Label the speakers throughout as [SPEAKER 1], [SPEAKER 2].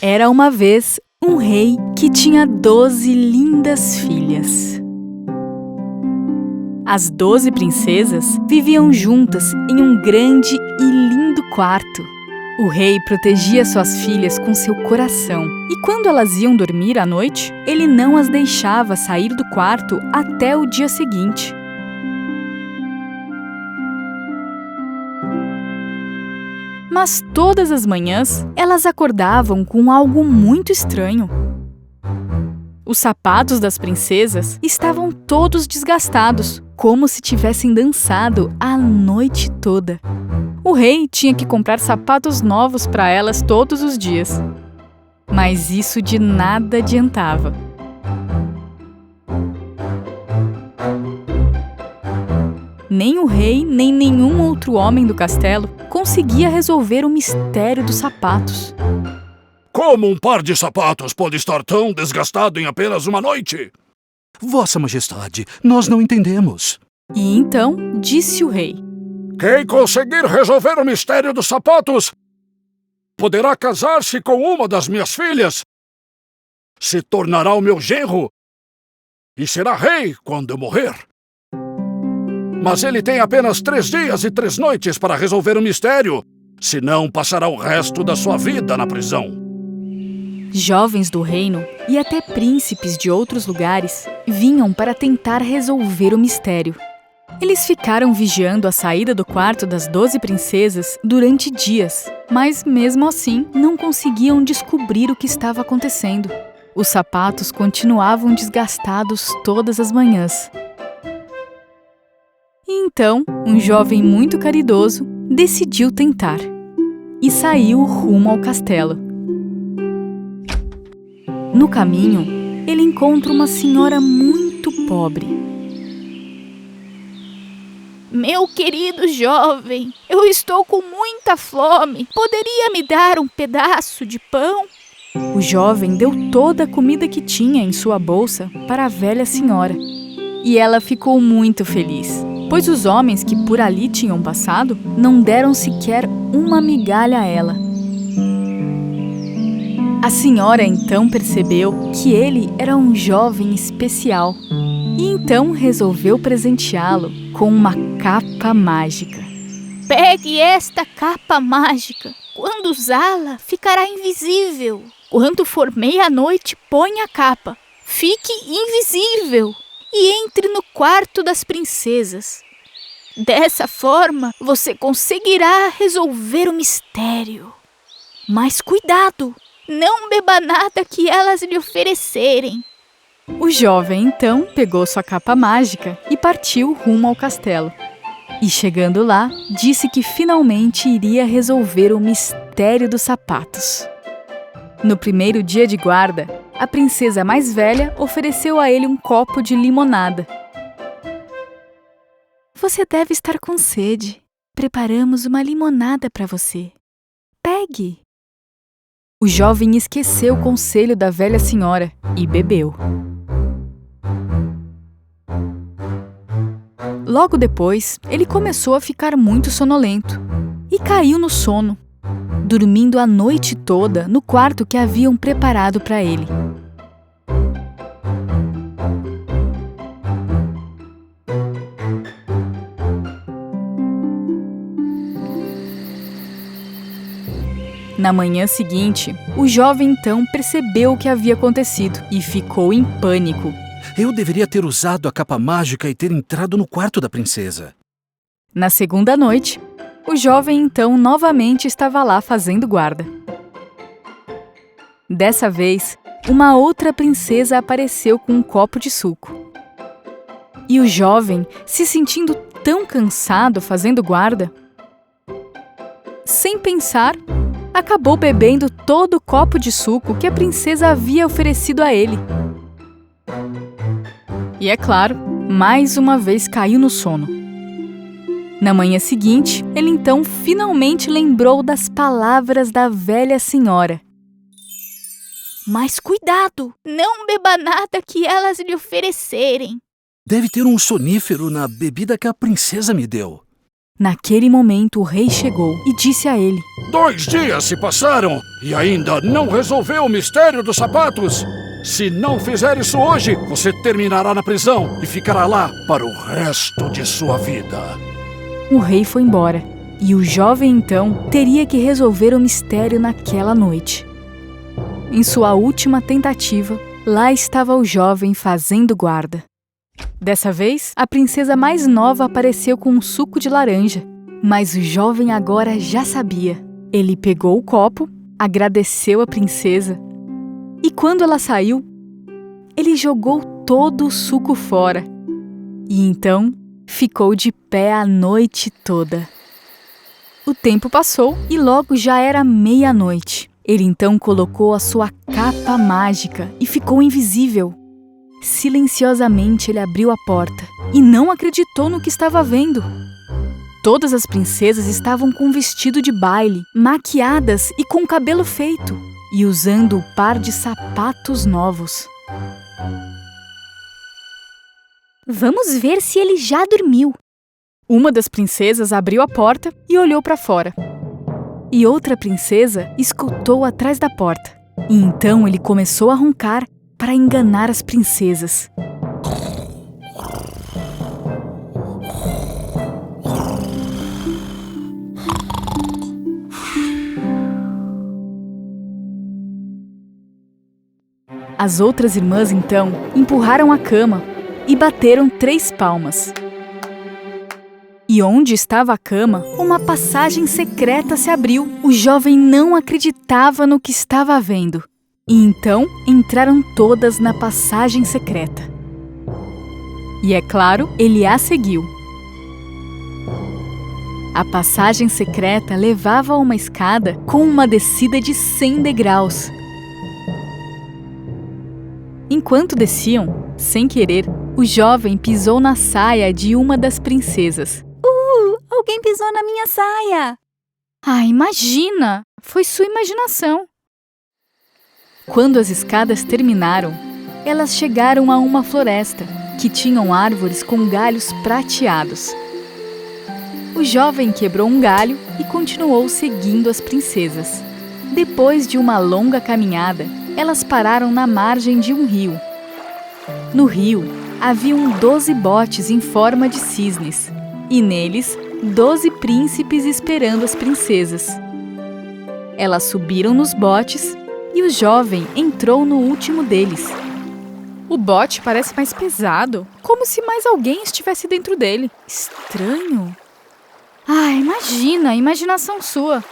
[SPEAKER 1] Era uma vez um rei que tinha 12 lindas filhas. As 12 princesas viviam juntas em um grande e lindo quarto. O rei protegia suas filhas com seu coração, e quando elas iam dormir à noite, ele não as deixava sair do quarto até o dia seguinte. Mas todas as manhãs, elas acordavam com algo muito estranho. Os sapatos das princesas estavam todos desgastados, como se tivessem dançado a noite toda. O rei tinha que comprar sapatos novos para elas todos os dias. Mas isso de nada adiantava. Nem o rei, nem nenhum outro homem do castelo conseguia resolver o mistério dos sapatos.
[SPEAKER 2] Como um par de sapatos pode estar tão desgastado em apenas uma noite?
[SPEAKER 3] Vossa Majestade, nós não entendemos.
[SPEAKER 1] E então disse o rei:
[SPEAKER 2] Quem conseguir resolver o mistério dos sapatos poderá casar-se com uma das minhas filhas, se tornará o meu genro e será rei quando eu morrer. Mas ele tem apenas 3 dias e 3 noites para resolver o mistério, senão passará o resto da sua vida na prisão.
[SPEAKER 1] Jovens do reino e até príncipes de outros lugares vinham para tentar resolver o mistério. Eles ficaram vigiando a saída do quarto das 12 princesas durante dias, mas mesmo assim não conseguiam descobrir o que estava acontecendo. Os sapatos continuavam desgastados todas as manhãs. E então, um jovem muito caridoso decidiu tentar e saiu rumo ao castelo. No caminho, ele encontra uma senhora muito pobre.
[SPEAKER 4] Meu querido jovem, eu estou com muita fome. Poderia me dar um pedaço de pão?
[SPEAKER 1] O jovem deu toda a comida que tinha em sua bolsa para a velha senhora. E ela ficou muito feliz, pois os homens que por ali tinham passado não deram sequer uma migalha a ela. A senhora então percebeu que ele era um jovem especial e então resolveu presenteá-lo com uma capa mágica.
[SPEAKER 4] Pegue esta capa mágica. Quando usá-la, ficará invisível. Quando for meia-noite, ponha a capa. Fique invisível e entre no quarto das princesas. Dessa forma, você conseguirá resolver o mistério. Mas cuidado! Não beba nada que elas lhe oferecerem.
[SPEAKER 1] O jovem então pegou sua capa mágica e partiu rumo ao castelo. E chegando lá, disse que finalmente iria resolver o mistério dos sapatos. No primeiro dia de guarda, a princesa mais velha ofereceu a ele um copo de limonada. Você deve estar com sede. Preparamos uma limonada para você. Pegue! O jovem esqueceu o conselho da velha senhora e bebeu. Logo depois, ele começou a ficar muito sonolento e caiu no sono, dormindo a noite toda no quarto que haviam preparado para ele. Na manhã seguinte, o jovem então percebeu o que havia acontecido e ficou em pânico.
[SPEAKER 3] Eu deveria ter usado a capa mágica e ter entrado no quarto da princesa.
[SPEAKER 1] Na segunda noite, o jovem então novamente estava lá fazendo guarda. Dessa vez, uma outra princesa apareceu com um copo de suco. E o jovem, se sentindo tão cansado fazendo guarda, sem pensar, acabou bebendo todo o copo de suco que a princesa havia oferecido a ele. E é claro, mais uma vez caiu no sono. Na manhã seguinte, ele então finalmente lembrou das palavras da velha senhora.
[SPEAKER 4] Mas cuidado! Não beba nada que elas lhe oferecerem.
[SPEAKER 3] Deve ter um sonífero na bebida que a princesa me deu.
[SPEAKER 1] Naquele momento, o rei chegou e disse a ele:
[SPEAKER 2] 2 dias se passaram e ainda não resolveu o mistério dos sapatos. Se não fizer isso hoje, você terminará na prisão e ficará lá para o resto de sua vida.
[SPEAKER 1] O rei foi embora e o jovem então teria que resolver o mistério naquela noite. Em sua última tentativa, lá estava o jovem fazendo guarda. Dessa vez, a princesa mais nova apareceu com um suco de laranja, mas o jovem agora já sabia. Ele pegou o copo, agradeceu a princesa e quando ela saiu, ele jogou todo o suco fora e então ficou de pé a noite toda. O tempo passou e logo já era meia-noite. Ele então colocou a sua capa mágica e ficou invisível. Silenciosamente ele abriu a porta e não acreditou no que estava vendo. Todas as princesas estavam com vestido de baile, maquiadas e com o cabelo feito, e usando o par de sapatos novos.
[SPEAKER 4] Vamos ver se ele já dormiu.
[SPEAKER 1] Uma das princesas abriu a porta e olhou para fora. E outra princesa escutou atrás da porta. E então ele começou a roncar para enganar as princesas. As outras irmãs, então, empurraram a cama e bateram 3 palmas. E onde estava a cama, uma passagem secreta se abriu. O jovem não acreditava no que estava vendo. E então entraram todas na passagem secreta. E é claro, ele a seguiu. A passagem secreta levava a uma escada com uma descida de 100 degraus. Enquanto desciam, sem querer, o jovem pisou na saia de uma das princesas.
[SPEAKER 4] Alguém pisou na minha saia.
[SPEAKER 1] Ah, imagina! Foi sua imaginação. Quando as escadas terminaram, elas chegaram a uma floresta que tinham árvores com galhos prateados. O jovem quebrou um galho e continuou seguindo as princesas. Depois de uma longa caminhada, elas pararam na margem de um rio. No rio, haviam 12 botes em forma de cisnes, e neles, 12 príncipes esperando as princesas. Elas subiram nos botes e o jovem entrou no último deles. O bote parece mais pesado, como se mais alguém estivesse dentro dele. Estranho. Ah, imagina, imaginação sua.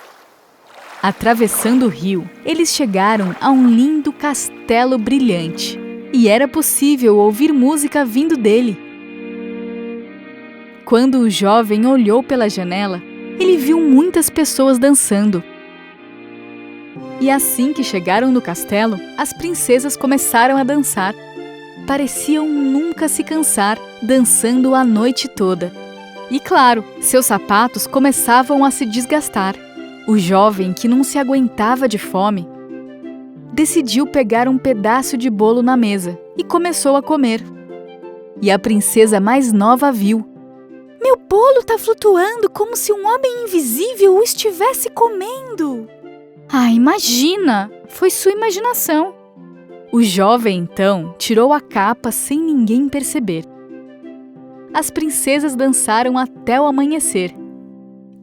[SPEAKER 1] Atravessando o rio, eles chegaram a um lindo castelo brilhante. E era possível ouvir música vindo dele. Quando o jovem olhou pela janela, ele viu muitas pessoas dançando. E assim que chegaram no castelo, as princesas começaram a dançar. Pareciam nunca se cansar, dançando a noite toda. E claro, seus sapatos começavam a se desgastar. O jovem, que não se aguentava de fome, decidiu pegar um pedaço de bolo na mesa e começou a comer. E a princesa mais nova viu.
[SPEAKER 4] Meu bolo tá flutuando como se um homem invisível o estivesse comendo.
[SPEAKER 1] Ah, imagina! Foi sua imaginação. O jovem, então, tirou a capa sem ninguém perceber. As princesas dançaram até o amanhecer.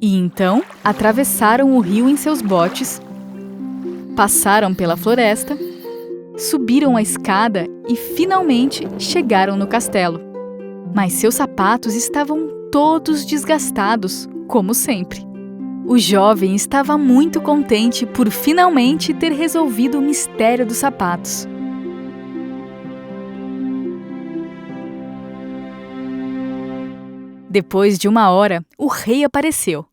[SPEAKER 1] E então, atravessaram o rio em seus botes, passaram pela floresta, subiram a escada e finalmente chegaram no castelo. Mas seus sapatos estavam todos desgastados, como sempre. O jovem estava muito contente por finalmente ter resolvido o mistério dos sapatos. Depois de 1 hora, o rei apareceu.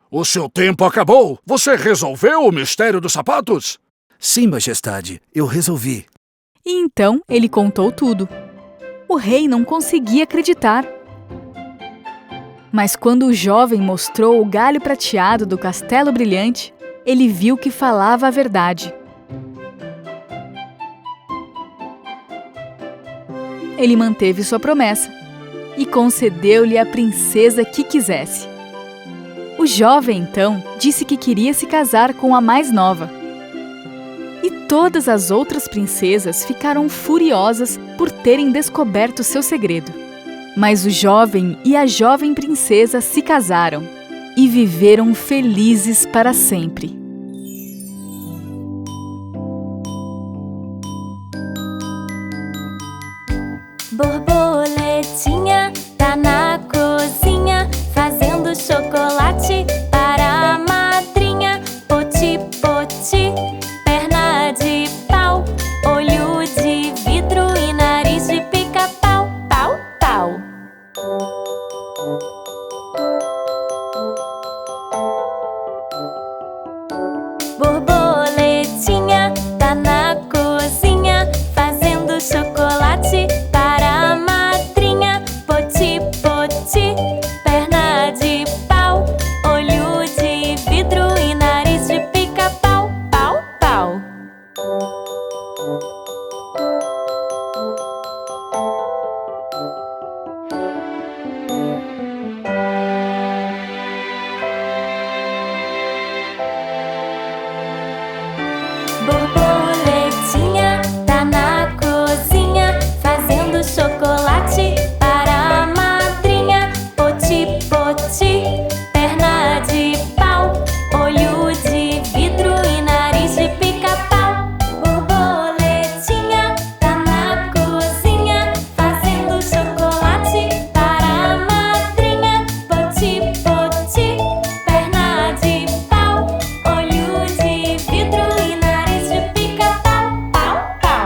[SPEAKER 2] O seu tempo acabou! Você resolveu o mistério dos sapatos?
[SPEAKER 3] Sim, majestade, eu resolvi.
[SPEAKER 1] E então ele contou tudo. O rei não conseguia acreditar. Mas quando o jovem mostrou o galho prateado do castelo brilhante, ele viu que falava a verdade. Ele manteve sua promessa. e concedeu-lhe a princesa que quisesse. O jovem, então, disse que queria se casar com a mais nova. E todas as outras princesas ficaram furiosas por terem descoberto seu segredo. Mas o jovem e a jovem princesa se casaram e viveram felizes para sempre.
[SPEAKER 5] Borboletinha tá na cozinha fazendo chocolate para a madrinha. Poti, poti, perna de pau, olho de vidro e nariz de pica-pau. Pau, pau. Borboletinha tá na cozinha fazendo chocolate para a madrinha. Poti, poti, perna de pau, olho de vidro e nariz de pica-pau. Pau, pau. Borboletinha tá na cozinha fazendo chocolate para a madrinha. Poti, poti, perna de pau, olho de vidro e nariz de pica-pau. Borboletinha tá na cozinha fazendo chocolate para a madrinha. Poti, poti, perna de pau, olho de vidro e nariz de pica-pau. Pau, pau.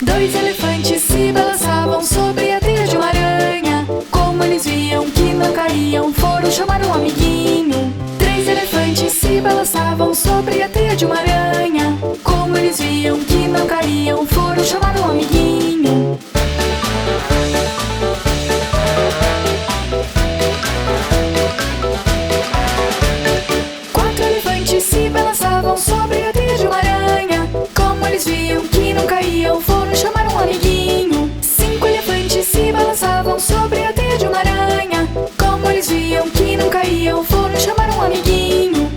[SPEAKER 1] Dois elefantes se balançavam sobre a teia de uma aranha. Como eles viam que não caíam, foram chamar um amiguinho. Três elefantes se balançavam sobre a teia de uma aranha. Como eles viam que não caíam, foram chamar um amiguinho. Quatro elefantes se balançavam sobre a teia de uma aranha. Como eles viam que não caíam, foram chamar um amiguinho. Cinco elefantes se balançavam sobre a teia de uma aranha. Como eles viam que não caíam, foram chamar um amiguinho.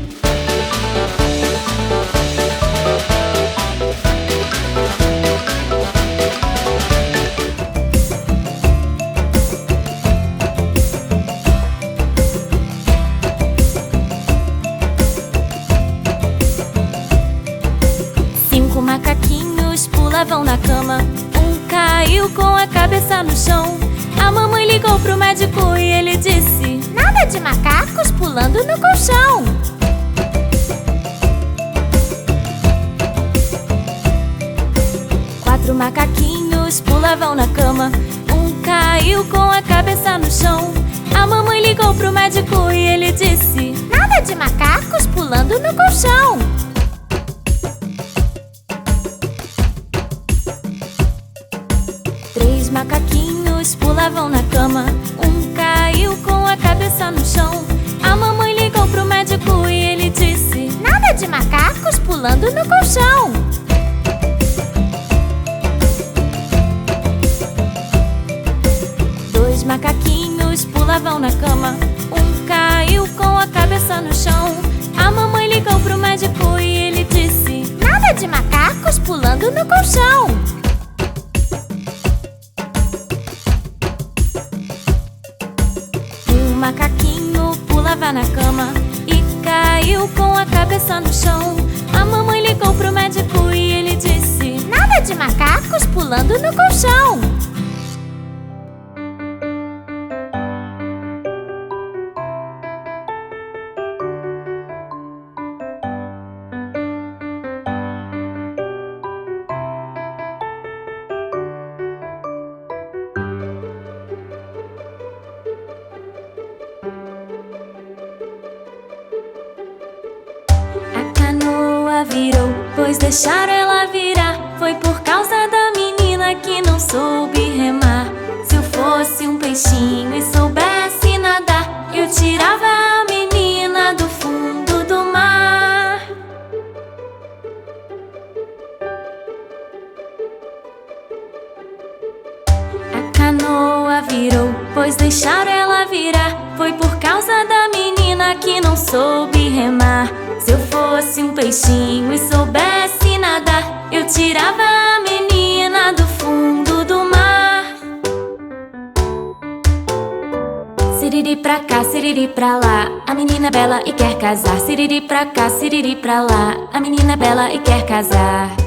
[SPEAKER 5] Cinco macaquinhos pulavam na cama. Um caiu com a cabeça no chão. A mamãe ligou pro médico e ele disse: nada de macacos pulando no colchão. Quatro macaquinhos pulavam na cama. Um caiu com a cabeça no chão. A mamãe ligou pro médico e ele disse: nada de macacos pulando no colchão. Três macaquinhos pulavam na cama. Um caiu com a cabeça no chão. A mamãe ligou pro médico e ele disse: nada de macacos pulando no colchão. Dois macaquinhos pulavam na cama. Um caiu com a cabeça no chão. A mamãe ligou pro médico e ele disse: nada de macacos pulando no colchão. Um macaquinho pulava na cama e caiu com a cabeça no chão. A mamãe ligou pro médico e ele disse: nada de macacos pulando no colchão. Virou, pois deixaram ela virar. Foi por causa da menina que não não soube remar. Se eu fosse um peixinho e soubesse nadar, eu tirava a menina do fundo do mar. A canoa virou, pois deixaram ela virar. Foi por causa da menina que não soube remar. Se eu fosse um peixinho e soubesse nadar, eu tirava a menina do fundo do mar. Siriri pra cá, siriri pra lá, a menina é bela e quer casar. Siriri pra cá, siriri pra lá, a menina é bela e quer casar.